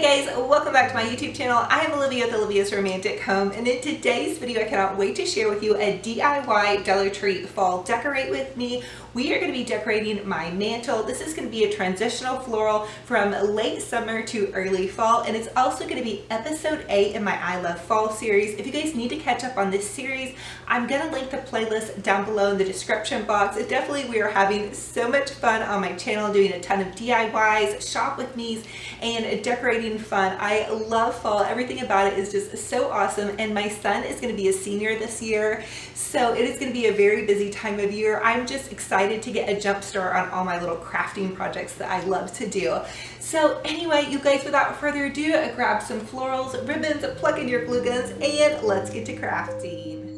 guys, welcome back to my YouTube channel. I am Olivia with Olivia's Romantic Home, and in today's video I cannot wait to share with you a DIY Dollar Tree fall decorate with me. We are going to be decorating my mantle. This is going to be a transitional floral from late summer to early fall, and it's also going to be episode 8 in my I Love Fall series. If you guys need to catch up on this series, I'm going to link the playlist down below in the description box. Definitely we are having so much fun on my channel doing a ton of DIYs, shop with me's, and decorating fun. I love fall. Everything about it is just so awesome, and my son is going to be a senior this year, so it is going to be a very busy time of year. I'm just excited to get a jump start on all my little crafting projects that I love to do. So anyway, you guys, without further ado, grab some florals, ribbons, plug in your glue guns, and let's get to crafting.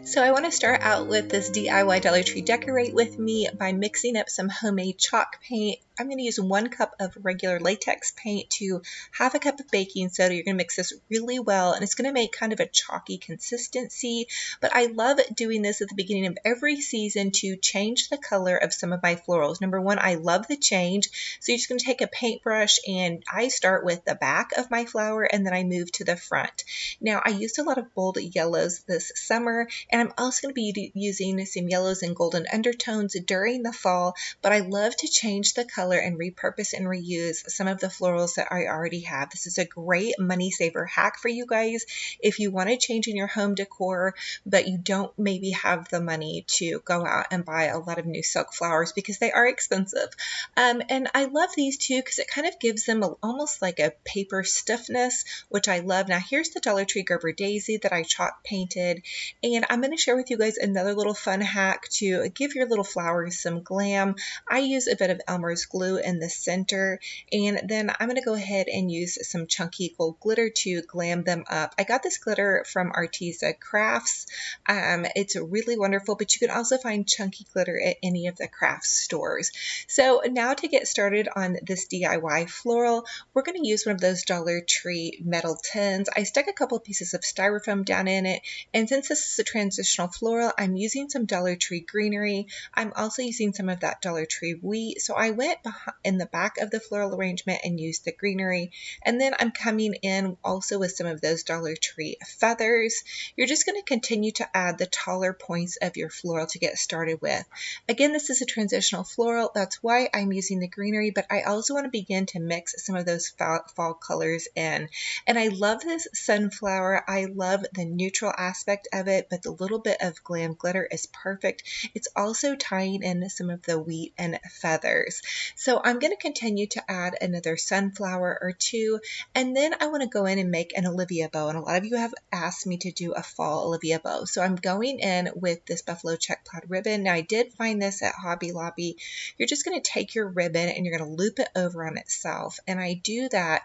So I want to start out with this DIY Dollar Tree decorate with me by mixing up some homemade chalk paint. I'm going to use 1 cup of regular latex paint to half a cup of baking soda. You're going to mix this really well, and it's going to make kind of a chalky consistency. But I love doing this at the beginning of every season to change the color of some of my florals. Number one, I love the change. So you're just going to take a paintbrush, and I start with the back of my flower, and then I move to the front. Now, I used a lot of bold yellows this summer, and I'm also going to be using some yellows and golden undertones during the fall, but I love to change the color and repurpose and reuse some of the florals that I already have. This is a great money saver hack for you guys if you want to change in your home decor, but you don't maybe have the money to go out and buy a lot of new silk flowers because they are expensive. And I love these too because it kind of gives them almost like a paper stiffness, which I love. Now here's the Dollar Tree Gerber Daisy that I chalk painted, and I'm going to share with you guys another little fun hack to give your little flowers some glam. I use a bit of Elmer's glue in the center, and then I'm going to go ahead and use some chunky gold glitter to glam them up. I got this glitter from Arteza Crafts. It's really wonderful, but you can also find chunky glitter at any of the craft stores. So now to get started on this DIY floral, we're going to use one of those Dollar Tree metal tins. I stuck a couple pieces of styrofoam down in it, and since this is a transitional floral, I'm using some Dollar Tree greenery. I'm also using some of that Dollar Tree wheat, so I went in the back of the floral arrangement and used the greenery, and then I'm coming in also with some of those Dollar Tree feathers. You're just going to continue to add the taller points of your floral to get started with. Again, this is a transitional floral, that's why I'm using the greenery, but I also want to begin to mix some of those fall colors in. And I love this sunflower. I love the neutral aspect of it, but the little bit of glam glitter is perfect. It's also tying in some of the wheat and feathers. So I'm going to continue to add another sunflower or two, and then I want to go in and make an Olivia Bow. And a lot of you have asked me to do a fall Olivia Bow. So I'm going in with this buffalo check plaid ribbon. Now I did find this at Hobby Lobby. You're just going to take your ribbon and you're going to loop it over on itself. And I do that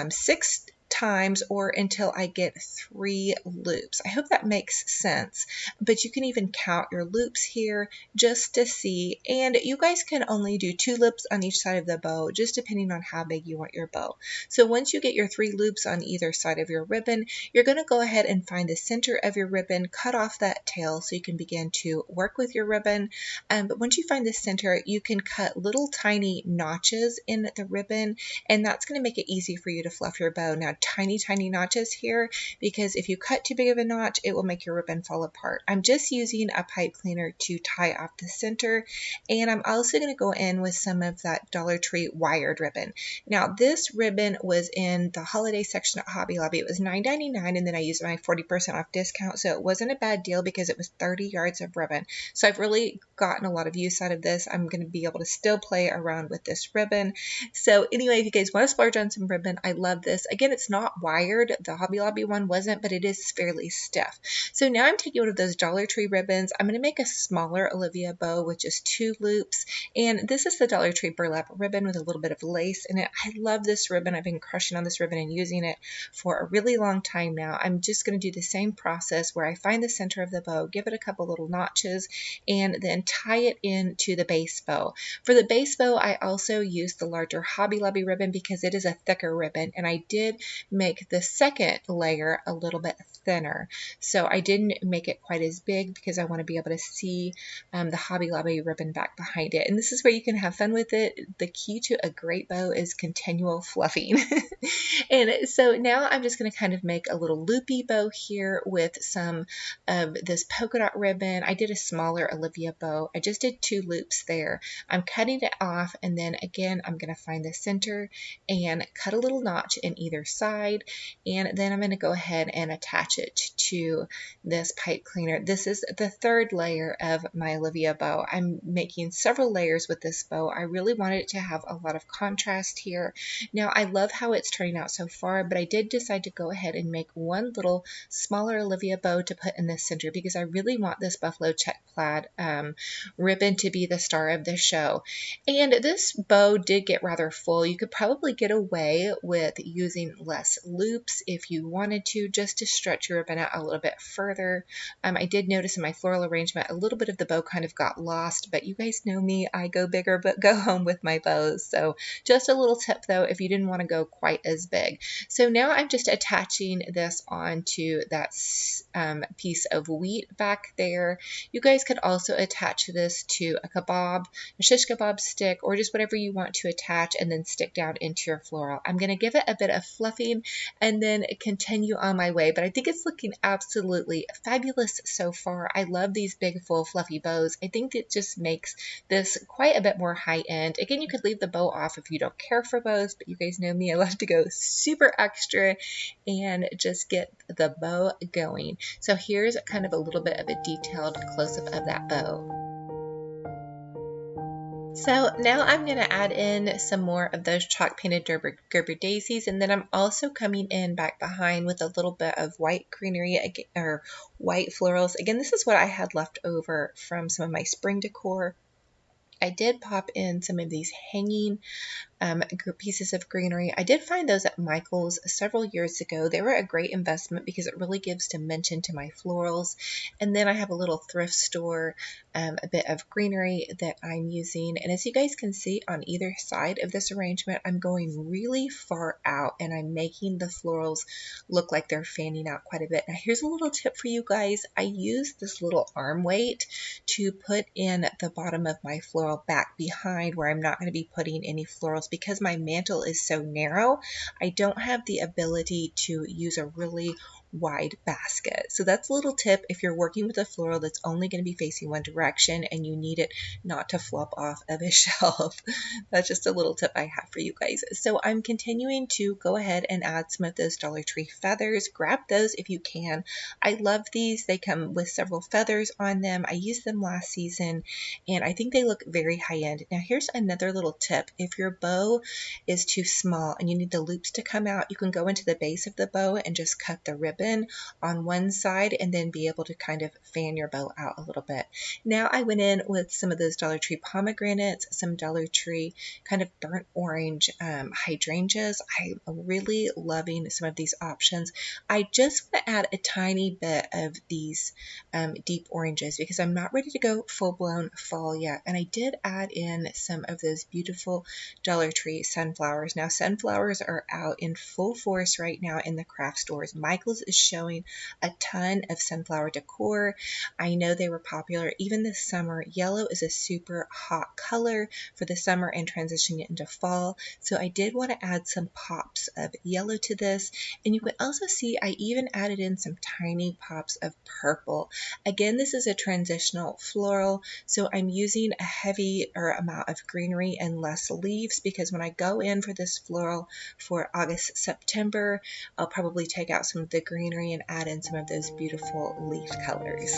6 times or until I get 3 loops. I hope that makes sense, but you can even count your loops here just to see, and you guys can only do 2 loops on each side of the bow, just depending on how big you want your bow. So once you get your 3 loops on either side of your ribbon, you're going to go ahead and find the center of your ribbon, cut off that tail so you can begin to work with your ribbon. But once you find the center, you can cut little tiny notches in the ribbon, and that's going to make it easy for you to fluff your bow. Now tiny notches here, because if you cut too big of a notch, it will make your ribbon fall apart. I'm just using a pipe cleaner to tie off the center, and I'm also going to go in with some of that Dollar Tree wired ribbon. Now this ribbon was in the holiday section at Hobby Lobby. It was $9.99, and then I used my 40% off discount, so it wasn't a bad deal because it was 30 yards of ribbon. So I've really gotten a lot of use out of this. I'm going to be able to still play around with this ribbon. So anyway, if you guys want to splurge on some ribbon, I love this. Again, it's not wired. The Hobby Lobby one wasn't, but it is fairly stiff. So now I'm taking one of those Dollar Tree ribbons. I'm going to make a smaller Olivia Bow with just 2 loops, and this is the Dollar Tree burlap ribbon with a little bit of lace in it. I love this ribbon. I've been crushing on this ribbon and using it for a really long time now. I'm just going to do the same process where I find the center of the bow, give it a couple little notches, and then tie it into the base bow. For the base bow, I also used the larger Hobby Lobby ribbon because it is a thicker ribbon, and I did make the second layer a little bit thinner. So I didn't make it quite as big because I want to be able to see the Hobby Lobby ribbon back behind it. And this is where you can have fun with it. The key to a great bow is continual fluffing. And so now I'm just going to kind of make a little loopy bow here with some of this polka dot ribbon. I did a smaller Olivia bow. I just did 2 loops there. I'm cutting it off, and then again I'm going to find the center and cut a little notch in either side, and then I'm going to go ahead and attach it to this pipe cleaner. This is the 3rd layer of my Olivia bow. I'm making several layers with this bow. I really wanted it to have a lot of contrast here. Now I love how it's turning out so far, but I did decide to go ahead and make one little smaller Olivia bow to put in the center because I really want this buffalo check plaid ribbon to be the star of the show. And this bow did get rather full. You could probably get away with using less loops if you wanted to, just to stretch your ribbon out a little bit further. I did notice in my floral arrangement a little bit of the bow kind of got lost, but you guys know me, I go bigger but go home with my bows. So just a little tip though, if you didn't want to go quite as big. So now I'm just attaching this onto that piece of wheat back there. You guys could also attach this to a kebab, a shish kebab stick, or just whatever you want to attach and then stick down into your floral. I'm going to give it a bit of fluffing and then continue on my way, but I think it's looking absolutely fabulous so far. I love these big full fluffy bows. I think it just makes this quite a bit more high end. Again, you could leave the bow off if you don't care for bows, but you guys know me, I love to go super extra and just get the bow going. So here's kind of a little bit of a detailed close-up of that bow. So now I'm going to add in some more of those chalk painted Gerber daisies, and then I'm also coming in back behind with a little bit of white greenery or white florals. Again, this is what I had left over from some of my spring decor. I did pop in some of these hanging pieces of greenery. I did find those at Michael's several years ago. They were a great investment because it really gives dimension to my florals. And then I have a little thrift store, a bit of greenery that I'm using. And as you guys can see on either side of this arrangement, I'm going really far out and I'm making the florals look like they're fanning out quite a bit. Now here's a little tip for you guys. I use this little arm weight to put in the bottom of my floral back behind where I'm not going to be putting any florals. Because my mantle is so narrow, I don't have the ability to use a really wide basket. So that's a little tip if you're working with a floral that's only going to be facing one direction and you need it not to flop off of a shelf. That's just a little tip I have for you guys. So I'm continuing to go ahead and add some of those Dollar Tree feathers. Grab those if you can. I love these. They come with several feathers on them. I used them last season and I think they look very high end. Now here's another little tip. If your bow is too small and you need the loops to come out, you can go into the base of the bow and just cut the ribbon on one side and then be able to kind of fan your bow out a little bit. Now I went in with some of those Dollar Tree pomegranates, some Dollar Tree kind of burnt orange hydrangeas. I'm really loving some of these options. I just want to add a tiny bit of these deep oranges because I'm not ready to go full-blown fall yet. And I did add in some of those beautiful Dollar Tree sunflowers. Now sunflowers are out in full force right now in the craft stores. Michael's is showing a ton of sunflower decor. I know they were popular even this summer. Yellow is a super hot color for the summer and transitioning into fall. So I did want to add some pops of yellow to this. And you can also see I even added in some tiny pops of purple. Again, this is a transitional floral, so I'm using a heavier amount of greenery and less leaves because when I go in for this floral for August, September, I'll probably take out some of the greenery and add in some of those beautiful leaf colors.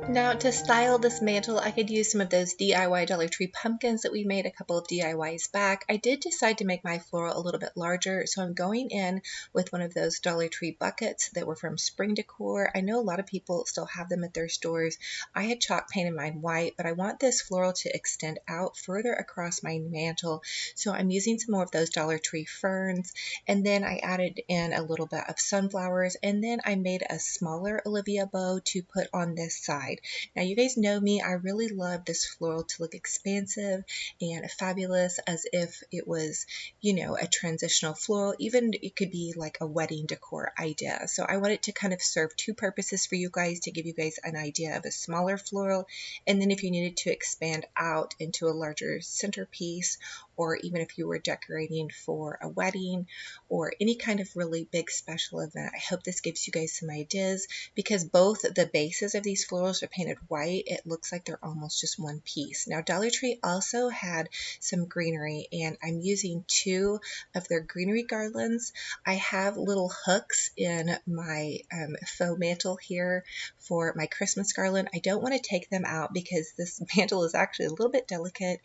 Now to style this mantle, I could use some of those DIY Dollar Tree pumpkins that we made a couple of DIYs back. I did decide to make my floral a little bit larger, so I'm going in with one of those Dollar Tree buckets that were from Spring Decor. I know a lot of people still have them at their stores. I had chalk painted mine white, but I want this floral to extend out further across my mantle, so I'm using some more of those Dollar Tree ferns, and then I added in a little bit of sunflowers, and then I made a smaller Olivia bow to put on this side. side. Now you guys know me, I really love this floral to look expansive and fabulous, as if it was, you know, a transitional floral. Even it could be like a wedding decor idea. So I want it to kind of serve two purposes for you guys, to give you guys an idea of a smaller floral, and then if you needed to expand out into a larger centerpiece, or even if you were decorating for a wedding or any kind of really big special event. I hope this gives you guys some ideas, because both the bases of these florals are painted white. It looks like they're almost just one piece. Now Dollar Tree also had some greenery, and I'm using two of their greenery garlands. I have little hooks in my faux mantle here for my Christmas garland. I don't want to take them out because this mantle is actually a little bit delicate,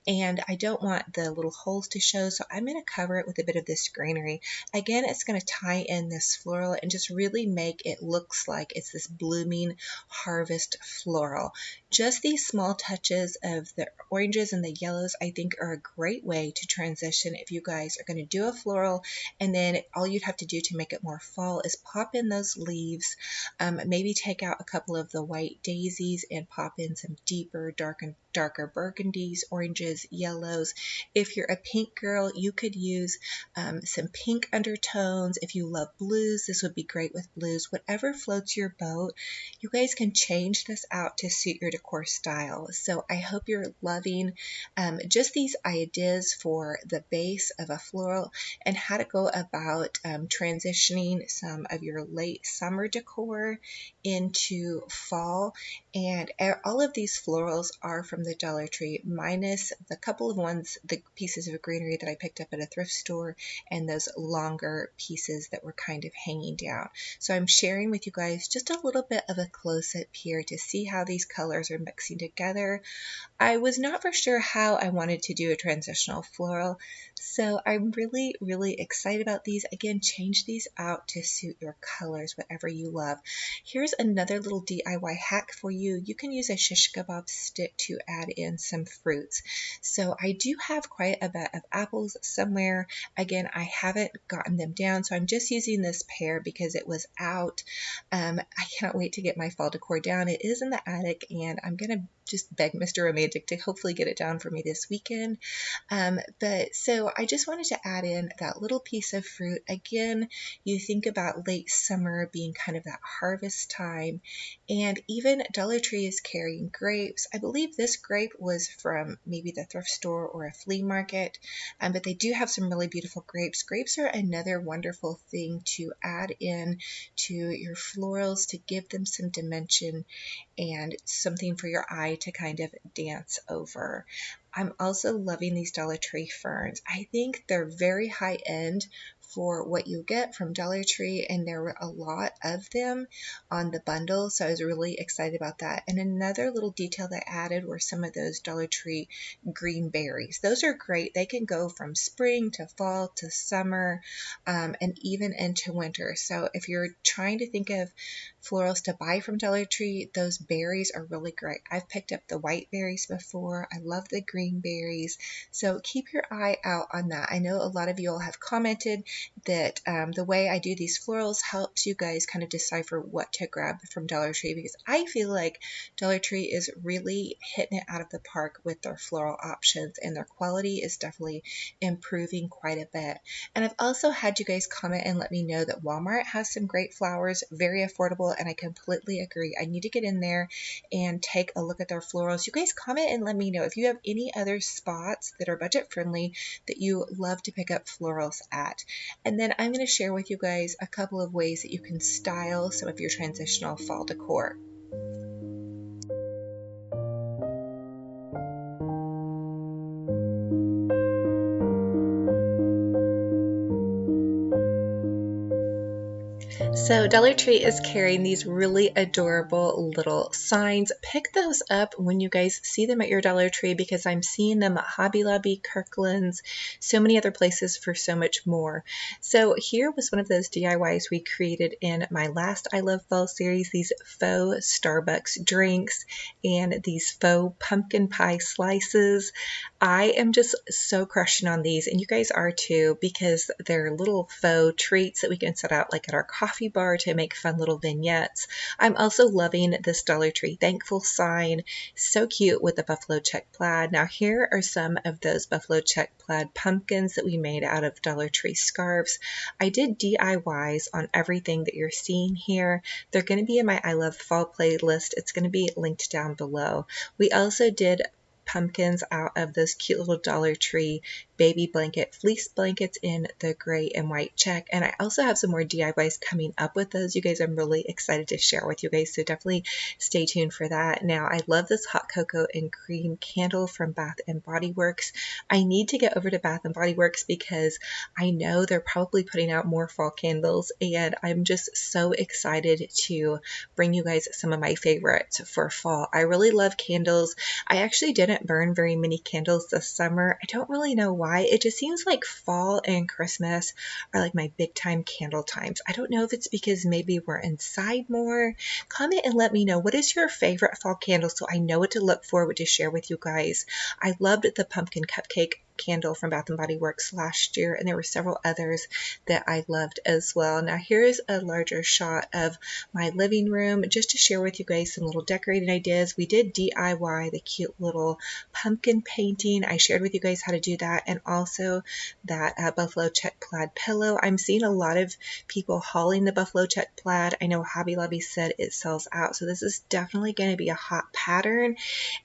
and I don't want the little holes to show, so I'm going to cover it with a bit of this greenery. Again, it's going to tie in this floral and just really make it looks like it's this blooming harvest floral. Just these small touches of the oranges and the yellows, I think, are a great way to transition if you guys are going to do a floral, and then all you'd have to do to make it more fall is pop in those leaves, maybe take out a couple of the white daisies and pop in some deeper, darker burgundies, oranges, yellows. If you're a pink girl, you could use some pink undertones. If you love blues, this would be great with blues. Whatever floats your boat, you guys can change this out to suit your decor style. So I hope you're loving just these ideas for the base of a floral and how to go about transitioning some of your late summer decor into fall. And all of these florals are from the Dollar Tree, minus the couple of ones, the pieces of greenery that I picked up at a thrift store, and those longer pieces that were kind of hanging down. So I'm sharing with you guys just a little bit of a close-up here to see how these colors are mixing together. I was not for sure how I wanted to do a transitional floral, so I'm really, really excited about these. Again, change these out to suit your colors, whatever you love. Here's another little DIY hack for you. You can use a shish kebab stick to add in some fruits. So I do have quite a bit of apples somewhere. Again, I haven't gotten them down, so I'm just using this pear because it was out. I can't wait to get my fall decor down. It is in the attic, and I'm going to just beg Mr. Romantic to hopefully get it down for me this weekend. But so I just wanted to add in that little piece of fruit. Again, you think about late summer being kind of that harvest time, and even Dollar Tree is carrying grapes. I believe this grape was from maybe the thrift store or a flea market, but they do have some really beautiful grapes. Grapes are another wonderful thing to add in to your florals to give them some dimension and something for your eye to kind of dance over. I'm also loving these Dollar Tree ferns. I think they're very high end for what you get from Dollar Tree, and there were a lot of them on the bundle, so I was really excited about that. And another little detail that I added were some of those Dollar Tree green berries. Those are great. They can go from spring to fall to summer, and even into winter. So if you're trying to think of florals to buy from Dollar Tree, those berries are really great. I've picked up the white berries before. I love the green berries. So keep your eye out on that. I know a lot of you all have commented that the way I do these florals helps you guys kind of decipher what to grab from Dollar Tree, because I feel like Dollar Tree is really hitting it out of the park with their floral options, and their quality is definitely improving quite a bit. And I've also had you guys comment and let me know that Walmart has some great flowers, very affordable, and I completely agree. I need to get in there and take a look at their florals. You guys comment and let me know if you have any other spots that are budget friendly that you love to pick up florals at. And then I'm going to share with you guys a couple of ways that you can style some of your transitional fall decor. So Dollar Tree is carrying these really adorable little signs. Pick those up when you guys see them at your Dollar Tree, because I'm seeing them at Hobby Lobby, Kirkland's, so many other places for so much more. So here was one of those DIYs we created in my last I Love Fall series, these faux Starbucks drinks and these faux pumpkin pie slices. I am just so crushing on these, and you guys are too, because they're little faux treats that we can set out like at our coffee coffee bar to make fun little vignettes. I'm also loving this Dollar Tree thankful sign. So cute with the buffalo check plaid. Now here are some of those buffalo check plaid pumpkins that we made out of Dollar Tree scarves. I did DIYs on everything that you're seeing here. They're going to be in my I Love Fall playlist. It's going to be linked down below. We also did pumpkins out of those cute little Dollar Tree baby blanket fleece blankets in the gray and white check, and I also have some more DIYs coming up with those, you guys. I'm really excited to share with you guys, so definitely stay tuned for that. Now I love this hot cocoa and cream candle from Bath and Body Works. I need to get over to Bath and Body Works because I know they're probably putting out more fall candles, and I'm just so excited to bring you guys some of my favorites for fall. I really love candles. I actually didn't burn very many candles this summer. I don't really know why. It just seems like fall and Christmas are like my big time candle times. I don't know if it's because maybe we're inside more. Comment and let me know, what is your favorite fall candle so I know what to look for, what to share with you guys. I loved the pumpkin cupcake candle from Bath and Body Works last year, and there were several others that I loved as well. Now here's a larger shot of my living room just to share with you guys some little decorating ideas. We did DIY the cute little pumpkin painting. I shared with you guys how to do that, and also that buffalo check plaid pillow. I'm seeing a lot of people hauling the buffalo check plaid. I know Hobby Lobby said it sells out, so this is definitely going to be a hot pattern.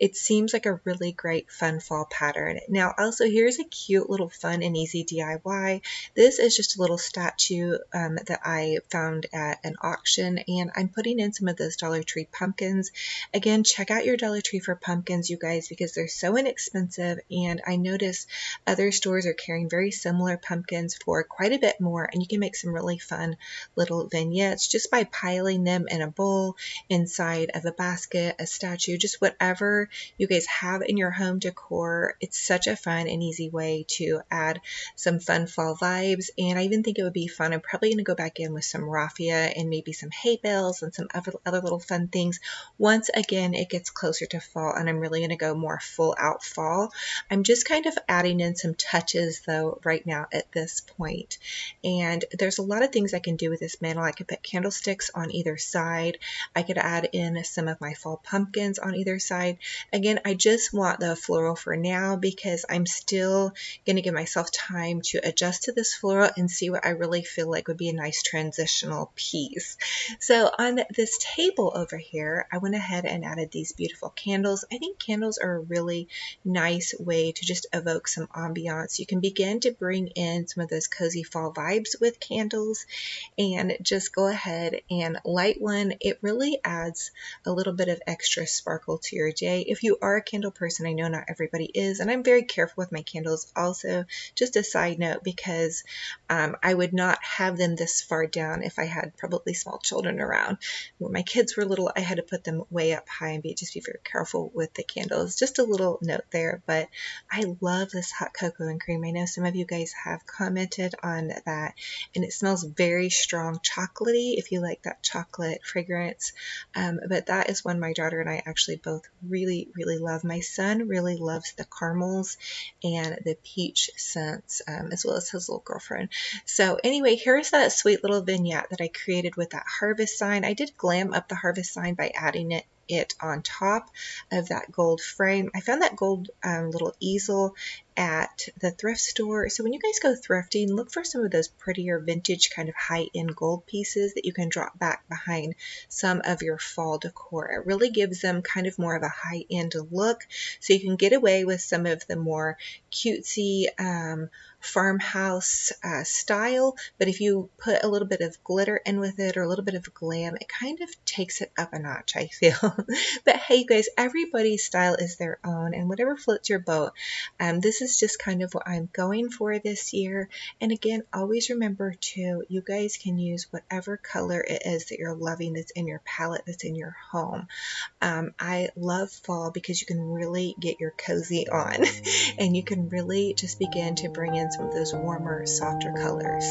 It seems like a really great fun fall pattern. Now also here's a cute little fun and easy DIY. This is just a little statue that I found at an auction, and I'm putting in some of those Dollar Tree pumpkins. Again, check out your Dollar Tree for pumpkins, you guys, because they're so inexpensive, and I notice other stores are carrying very similar pumpkins for quite a bit more, and you can make some really fun little vignettes just by piling them in a bowl, inside of a basket, a statue, just whatever you guys have in your home decor. It's such a fun and easy way to add some fun fall vibes, and I even think it would be fun. I'm probably going to go back in with some raffia and maybe some hay bales and some other little fun things once again it gets closer to fall, and I'm really going to go more full out fall. I'm just kind of adding in some touches though right now at this point, and there's a lot of things I can do with this mantle. I could put candlesticks on either side. I could add in some of my fall pumpkins on either side. Again, I just want the floral for now because I'm still going to give myself time to adjust to this floral and see what I really feel like would be a nice transitional piece. So on this table over here, I went ahead and added these beautiful candles. I think candles are a really nice way to just evoke some ambiance. You can begin to bring in some of those cozy fall vibes with candles, and just go ahead and light one. It really adds a little bit of extra sparkle to your day. If you are a candle person, I know not everybody is, and I'm very careful with my candles also. Just a side note, because I would not have them this far down if I had probably small children around. When my kids were little, I had to put them way up high and just be very careful with the candles. Just a little note there, but I love this hot cocoa and cream. I know some of you guys have commented on that, and it smells very strong chocolatey if you like that chocolate fragrance. But that is one my daughter and I actually both really, really love. My son really loves the caramels and the peach scents, as well as his little girlfriend. So anyway, here's that sweet little vignette that I created with that harvest sign. I did glam up the harvest sign by adding it on top of that gold frame. I found that gold little easel at the thrift store. So when you guys go thrifting, look for some of those prettier vintage kind of high-end gold pieces that you can drop back behind some of your fall decor. It really gives them kind of more of a high-end look, so you can get away with some of the more cutesy farmhouse style, but if you put a little bit of glitter in with it or a little bit of glam, it kind of takes it up a notch, I feel. But hey, you guys, everybody's style is their own, and whatever floats your boat. This is just kind of what I'm going for this year. And again, always remember too, you guys can use whatever color it is that you're loving that's in your palette, that's in your home. I love fall because you can really get your cozy on and you can really just begin to bring in some of those warmer, softer colors.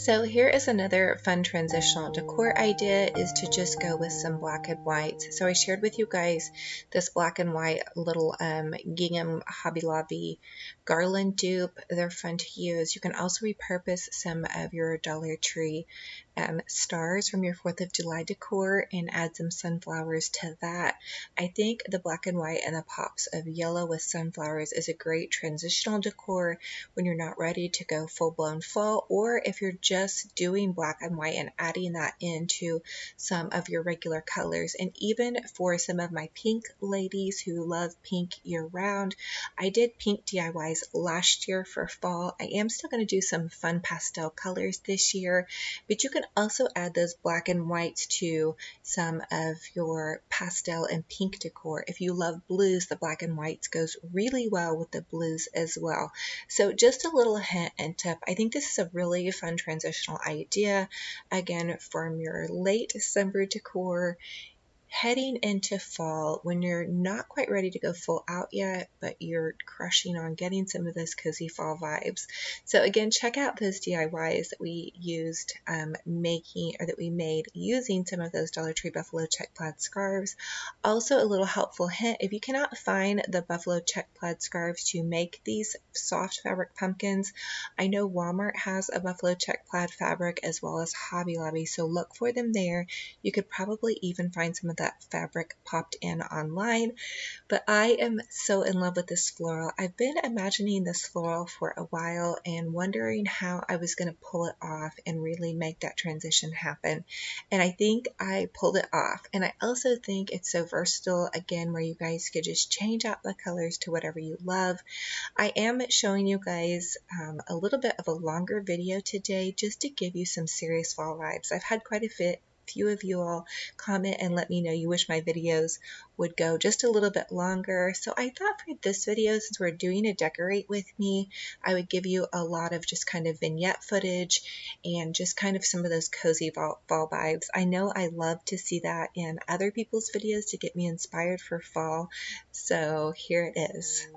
So here is another fun transitional decor idea, is to just go with some black and whites. So I shared with you guys this black and white little gingham Hobby Lobby garland dupe. They're fun to use. You can also repurpose some of your Dollar Tree stars from your 4th of July decor and add some sunflowers to that. I think the black and white and the pops of yellow with sunflowers is a great transitional decor when you're not ready to go full-blown fall, or if you're just doing black and white and adding that into some of your regular colors. And even for some of my pink ladies who love pink year-round, I did pink DIYs last year for fall. I am still going to do some fun pastel colors this year, but you can also add those black and whites to some of your pastel and pink decor. If you love blues, the black and whites goes really well with the blues as well. So just a little hint and tip. I think this is a really fun transitional idea, again, from your late December decor heading into fall when you're not quite ready to go full out yet, but you're crushing on getting some of those cozy fall vibes. So again, check out those DIYs that we used that we made using some of those Dollar Tree buffalo check plaid scarves. Also, a little helpful hint: if you cannot find the buffalo check plaid scarves to make these soft fabric pumpkins, I know Walmart has a buffalo check plaid fabric as well as Hobby Lobby, so look for them there. You could probably even find some of that fabric popped in online, but I am so in love with this floral. I've been imagining this floral for a while and wondering how I was going to pull it off and really make that transition happen. And I think I pulled it off. And I also think it's so versatile, again, where you guys could just change out the colors to whatever you love. I am showing you guys a little bit of a longer video today just to give you some serious fall vibes. I've had quite a few of you all comment and let me know you wish my videos would go just a little bit longer. So I thought for this video, since we're doing a decorate with me, I would give you a lot of just kind of vignette footage and just kind of some of those cozy fall vibes. I know I love to see that in other people's videos to get me inspired for fall. So here it is.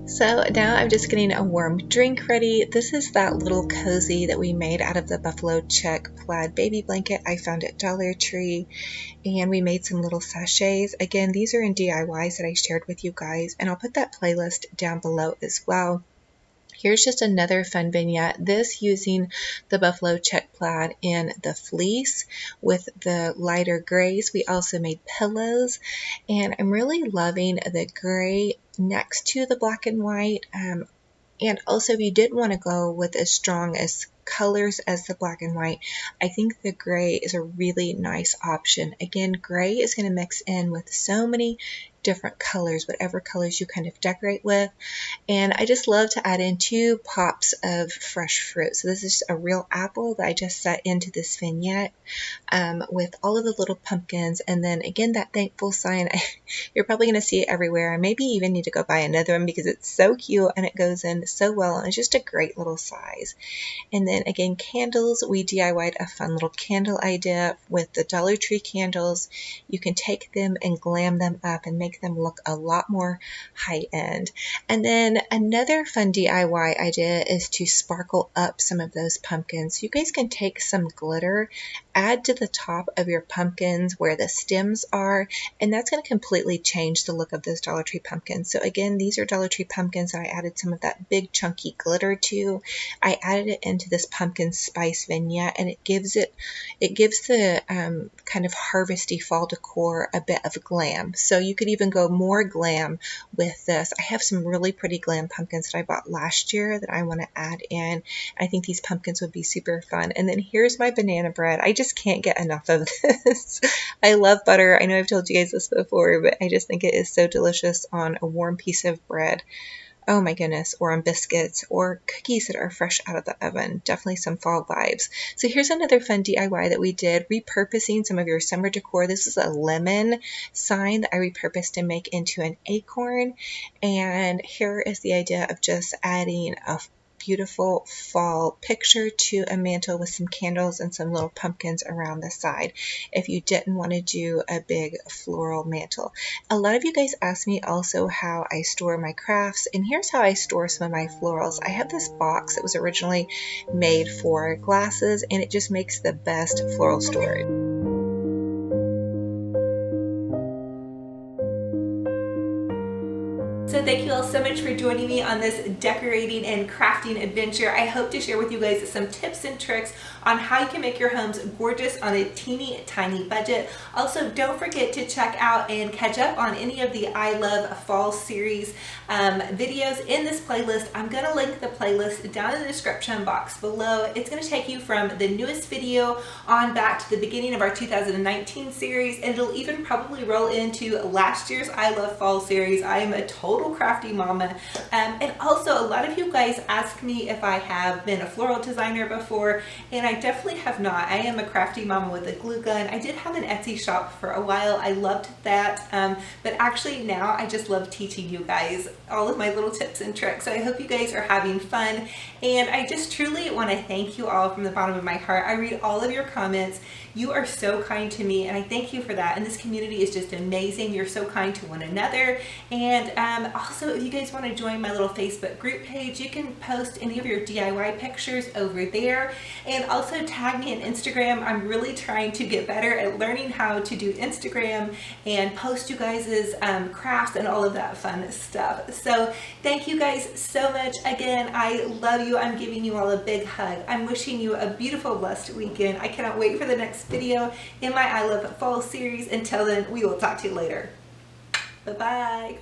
So now I'm just getting a warm drink ready. This is that little cozy that we made out of the buffalo check plaid baby blanket I found at Dollar Tree, and we made some little sachets. Again, these are in DIYs that I shared with you guys, and I'll put that playlist down below as well. Here's just another fun vignette, this using the buffalo check plaid in the fleece with the lighter grays. We also made pillows, and I'm really loving the gray next to the black and white. And also, if you didn't want to go with as strong as colors as the black and white, I think the gray is a really nice option. Again, gray is going to mix in with so many different colors, whatever colors you kind of decorate with. And I just love to add in 2 pops of fresh fruit. So this is a real apple that I just set into this vignette with all of the little pumpkins. And then again, that thankful sign, you're probably going to see it everywhere. I maybe even need to go buy another one because it's so cute and it goes in so well. And it's just a great little size. And then again, candles, we DIY'd a fun little candle idea with the Dollar Tree candles. You can take them and glam them up and make them look a lot more high-end. And then another fun DIY idea is to sparkle up some of those pumpkins. You guys can take some glitter, add to the top of your pumpkins where the stems are, and that's going to completely change the look of those Dollar Tree pumpkins. So again, these are Dollar Tree pumpkins that I added some of that big chunky glitter to. I added it into this pumpkin spice vignette, and it gives the kind of harvesty fall decor a bit of glam. So you could even go more glam with this. I have some really pretty glam pumpkins that I bought last year that I want to add in. I think these pumpkins would be super fun. And then here's my banana bread. I just can't get enough of this. I love butter. I know I've told you guys this before, but I just think it is so delicious on a warm piece of bread. Oh my goodness, or on biscuits or cookies that are fresh out of the oven. Definitely some fall vibes. So here's another fun DIY that we did, repurposing some of your summer decor. This is a lemon sign that I repurposed to make into an acorn. And here is the idea of just adding a beautiful fall picture to a mantle with some candles and some little pumpkins around the side if you didn't want to do a big floral mantle. A lot of you guys ask me also how I store my crafts, and here's how I store some of my florals. I have this box that was originally made for glasses, and it just makes the best floral storage. So thank you all so much for joining me on this decorating and crafting adventure. I hope to share with you guys some tips and tricks on how you can make your homes gorgeous on a teeny tiny budget. Also, don't forget to check out and catch up on any of the I Love Fall series videos in this playlist. I'm going to link the playlist down in the description box below. It's going to take you from the newest video on back to the beginning of our 2019 series, and it'll even probably roll into last year's I Love Fall series. I am a total crafty mama. And also, a lot of you guys ask me if I have been a floral designer before, and I definitely have not. I am a crafty mama with a glue gun. I did have an Etsy shop for a while. I loved that. But actually now I just love teaching you guys all of my little tips and tricks. So I hope you guys are having fun. And I just truly want to thank you all from the bottom of my heart. I read all of your comments. You are so kind to me, and I thank you for that. And this community is just amazing. You're so kind to one another. And also, if you guys want to join my little Facebook group page, you can post any of your DIY pictures over there. And also tag me on Instagram. I'm really trying to get better at learning how to do Instagram and post you guys' crafts and all of that fun stuff. So thank you guys so much. Again, I love you. I'm giving you all a big hug. I'm wishing you a beautiful, blessed weekend. I cannot wait for the next video in my I Love Fall series. Until then, we will talk to you later. Bye-bye.